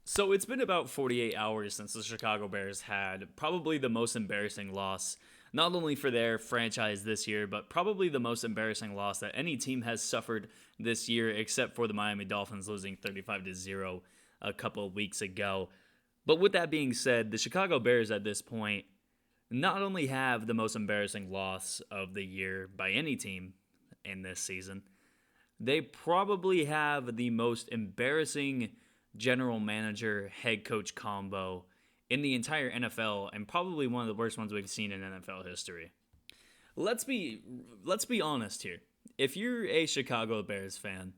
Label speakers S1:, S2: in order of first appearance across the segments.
S1: So it's been about 48 hours since the Chicago Bears had probably the most embarrassing loss, not only for their franchise this year, but probably the most embarrassing loss that any team has suffered this year, except for the Miami Dolphins losing 35-0 a couple of weeks ago. But with that being said, the Chicago Bears at this point not only have the most embarrassing loss of the year by any team in this season, they probably have the most embarrassing general manager head coach combo in the entire NFL and probably one of the worst ones we've seen in NFL history. Let's be let's be honest here. If you're a Chicago Bears fan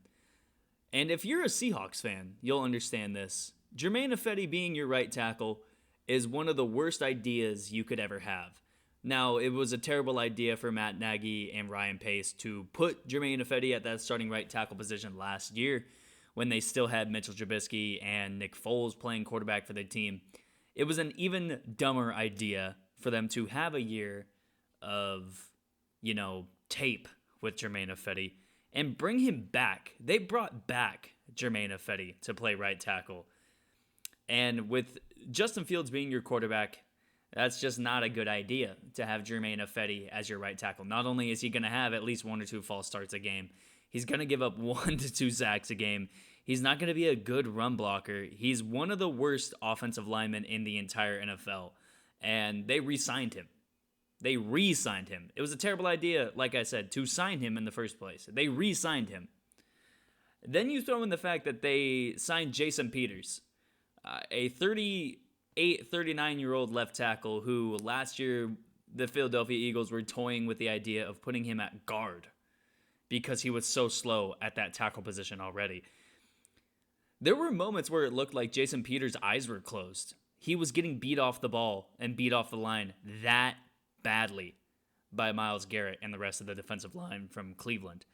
S1: and if you're a Seahawks fan, you'll understand this. Jermaine Ifedi being your right tackle is one of the worst ideas you could ever have. Now, it was a terrible idea for Matt Nagy and Ryan Pace to put Jermaine Ifedi at that starting right tackle position last year when they still had Mitchell Trubisky and Nick Foles playing quarterback for the team. It was an even dumber idea for them to have a year of, tape with Jermaine Ifedi and bring him back. They brought back Jermaine Ifedi to play right tackle. And with Justin Fields being your quarterback, that's just not a good idea to have Jermaine Ifedi as your right tackle. Not only is he going to have at least one or two false starts a game, he's going to give up 1 to 2 sacks a game. He's not going to be a good run blocker. He's one of the worst offensive linemen in the entire NFL. And they re-signed him. They re-signed him. It was a terrible idea, like I said, to sign him in the first place. They re-signed him. Then you throw in the fact that they signed Jason Peters, a 38, 39-year-old left tackle who last year the Philadelphia Eagles were toying with the idea of putting him at guard because he was so slow at that tackle position already. There were moments where it looked like Jason Peters' eyes were closed. He was getting beat off the ball and beat off the line that badly by Myles Garrett and the rest of the defensive line from Cleveland.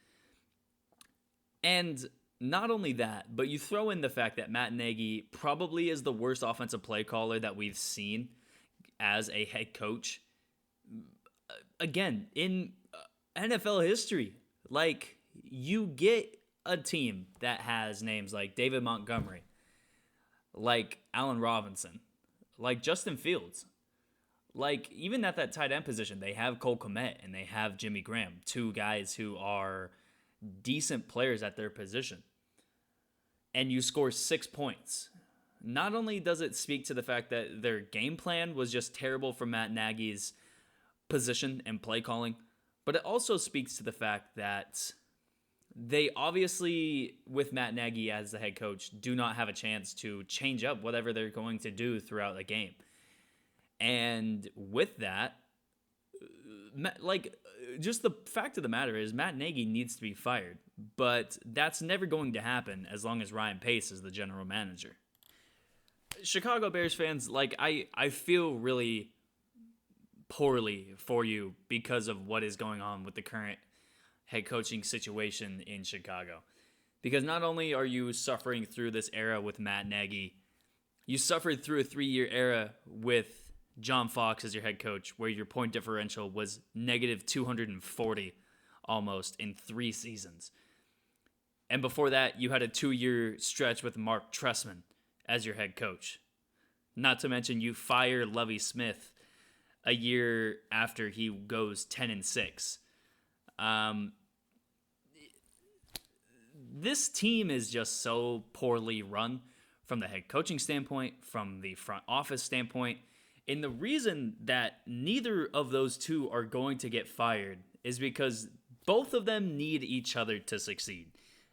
S1: And not only that, but you throw in the fact that Matt Nagy probably is the worst offensive play caller that we've seen as a head coach. Again, in NFL history, like you get a team that has names like David Montgomery, like Allen Robinson, like Justin Fields, like even at that tight end position, they have Cole Kmet and they have Jimmy Graham, two guys who are decent players at their position. And you score 6 points. Not only does it speak to the fact that their game plan was just terrible for Matt Nagy's position and play calling, but it also speaks to the fact that they obviously, with Matt Nagy as the head coach, do not have a chance to change up whatever they're going to do throughout the game. And with that, just the fact of the matter is Matt Nagy needs to be fired, but that's never going to happen as long as Ryan Pace is the general manager. Chicago Bears fans, I feel really poorly for you because of what is going on with the current head coaching situation in Chicago. Because not only are you suffering through this era with Matt Nagy, you suffered through a 3-year era with John Fox as your head coach, where your point differential was negative 240 almost in 3 seasons. And before that, you had a 2-year stretch with Mark Trestman as your head coach. Not to mention you fire Lovie Smith a year after he goes 10-6. This team is just so poorly run from the head coaching standpoint, from the front office standpoint. And the reason that neither of those two are going to get fired is because both of them need each other to succeed.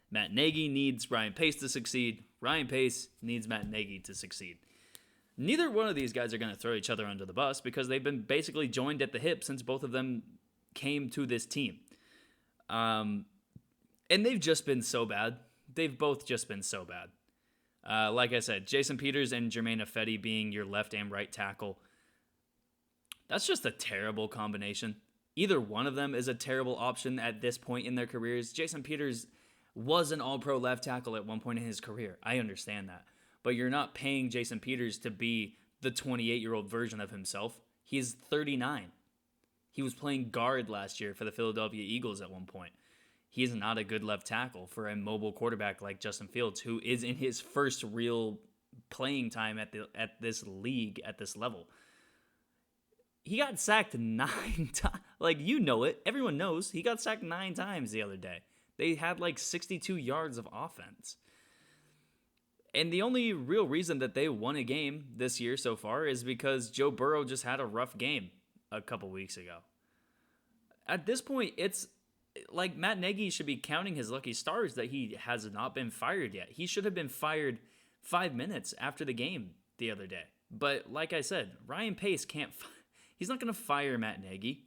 S1: Matt Nagy needs Ryan Pace to succeed. Ryan Pace needs Matt Nagy to succeed. Neither one of these guys are going to throw each other under the bus because they've been basically joined at the hip since both of them came to this team. And they've just been so bad. They've both just been so bad. Like I said, Jason Peters and Jermaine Ifedi being your left and right tackle, that's just a terrible combination. Either one of them is a terrible option at this point in their careers. Jason Peters was an all-pro left tackle at one point in his career. I understand that. But you're not paying Jason Peters to be the 28-year-old version of himself. He's 39. He was playing guard last year for the Philadelphia Eagles at one point. He's not a good left tackle for a mobile quarterback like Justin Fields, who is in his first real playing time at this league at this level. He got sacked 9 times. Like, you know it. Everyone knows. He got sacked 9 times the other day. They had like 62 yards of offense. And the only real reason that they won a game this year so far is because Joe Burrow just had a rough game a couple weeks ago. At this point, it's like Matt Nagy should be counting his lucky stars that he has not been fired yet. He should have been fired 5 minutes after the game the other day. But like I said, Ryan Pace can't... He's not going to fire Matt Nagy.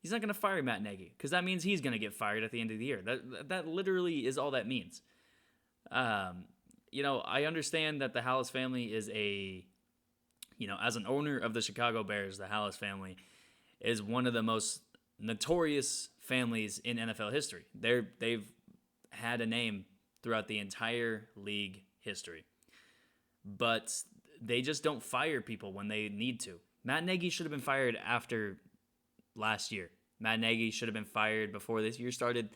S1: He's not going to fire Matt Nagy because that means he's going to get fired at the end of the year. That literally is all that means. I understand that the Halas family is as an owner of the Chicago Bears, the Halas family is one of the most notorious families in NFL history. They've had a name throughout the entire league history. But they just don't fire people when they need to. Matt Nagy should have been fired after last year. Matt Nagy should have been fired before this year started.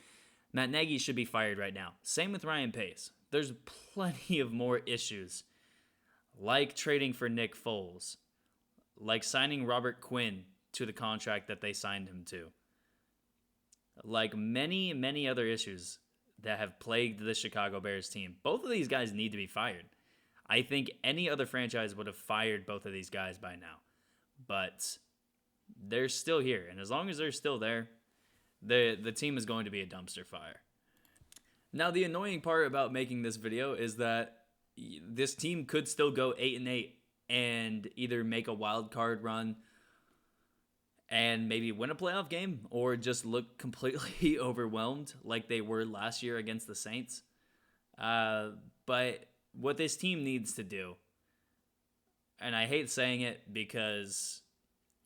S1: Matt Nagy should be fired right now. Same with Ryan Pace. There's plenty of more issues, like trading for Nick Foles, like signing Robert Quinn to the contract that they signed him to, like many, many other issues that have plagued the Chicago Bears team. Both of these guys need to be fired. I think any other franchise would have fired both of these guys by now. But they're still here, and as long as they're still there, the team is going to be a dumpster fire. Now, the annoying part about making this video is that this team could still go 8-8 and either make a wild card run and maybe win a playoff game or just look completely overwhelmed like they were last year against the Saints. But what this team needs to do, and I hate saying it because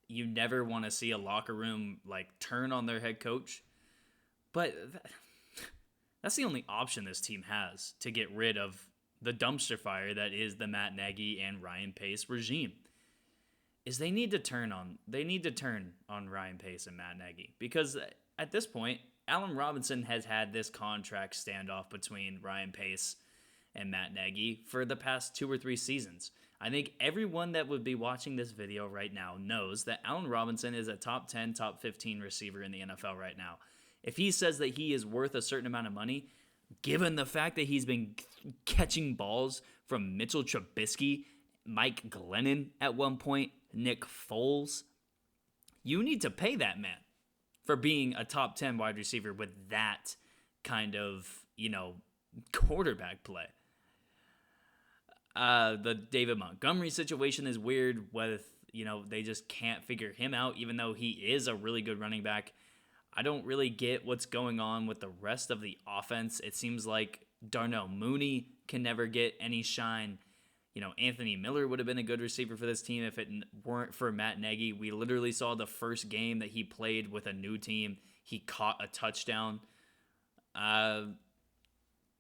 S1: you never want to see a locker room like turn on their head coach, but that's the only option this team has to get rid of the dumpster fire that is the Matt Nagy and Ryan Pace regime. Is they need to turn on Ryan Pace and Matt Nagy, because at this point, Allen Robinson has had this contract standoff between Ryan Pace and Matt Nagy for the past 2 or 3 seasons. I think everyone that would be watching this video right now knows that Allen Robinson is a top 10, top 15 receiver in the NFL right now. If he says that he is worth a certain amount of money, given the fact that he's been catching balls from Mitchell Trubisky, Mike Glennon at one point, Nick Foles, you need to pay that man for being a top 10 wide receiver with that kind of, quarterback play. The David Montgomery situation is weird with, they just can't figure him out, even though he is a really good running back. I don't really get what's going on with the rest of the offense. It seems like Darnell Mooney can never get any shine. Anthony Miller would have been a good receiver for this team if it weren't for Matt Nagy. We literally saw the first game that he played with a new team, he caught a touchdown.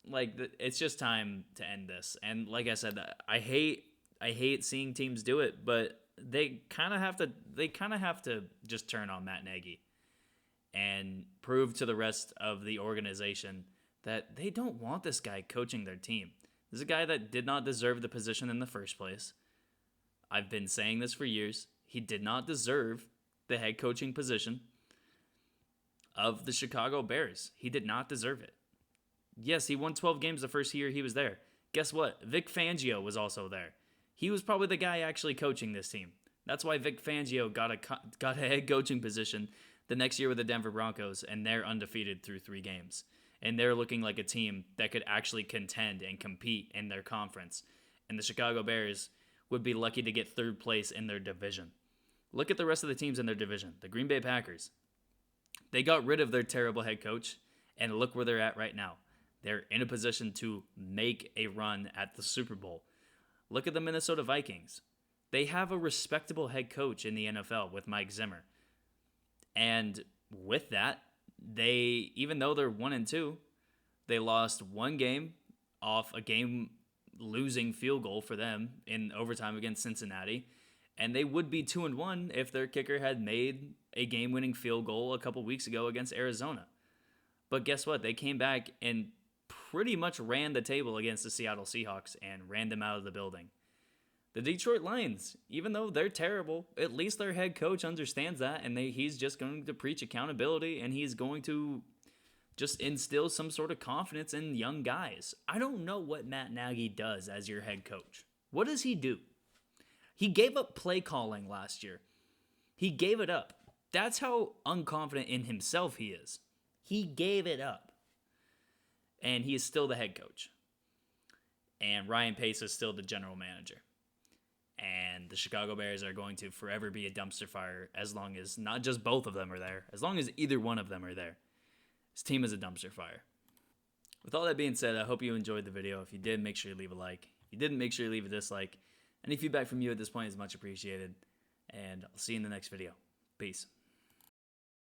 S1: It's just time to end this. And like I said, I hate seeing teams do it, but they kind of have to just turn on Matt Nagy and prove to the rest of the organization that they don't want this guy coaching their team. This is a guy that did not deserve the position in the first place. I've been saying this for years. He did not deserve the head coaching position of the Chicago Bears. He did not deserve it. Yes, he won 12 games the first year he was there. Guess what? Vic Fangio was also there. He was probably the guy actually coaching this team. That's why Vic Fangio got a head coaching position the next year with the Denver Broncos, and they're undefeated through 3 games. And they're looking like a team that could actually contend and compete in their conference. And the Chicago Bears would be lucky to get 3rd place in their division. Look at the rest of the teams in their division. The Green Bay Packers. They got rid of their terrible head coach, and look where they're at right now. They're in a position to make a run at the Super Bowl. Look at the Minnesota Vikings. They have a respectable head coach in the NFL with Mike Zimmer. And with that, even though they're 1-2, they lost 1 game off a game-losing field goal for them in overtime against Cincinnati, and they would be 2-1 if their kicker had made a game-winning field goal a couple weeks ago against Arizona. But guess what? They came back and pretty much ran the table against the Seattle Seahawks and ran them out of the building. The Detroit Lions, even though they're terrible, at least their head coach understands that, and he's just going to preach accountability, and he's going to just instill some sort of confidence in young guys. I don't know what Matt Nagy does as your head coach. What does he do? He gave up play calling last year. He gave it up. That's how unconfident in himself he is. He gave it up. And he is still the head coach. And Ryan Pace is still the general manager. And the Chicago Bears are going to forever be a dumpster fire as long as not just both of them are there, as long as either one of them are there. This team is a dumpster fire. With all that being said, I hope you enjoyed the video. If you did, make sure you leave a like. If you didn't, make sure you leave a dislike. Any feedback from you at this point is much appreciated. And I'll see you in the next video. Peace.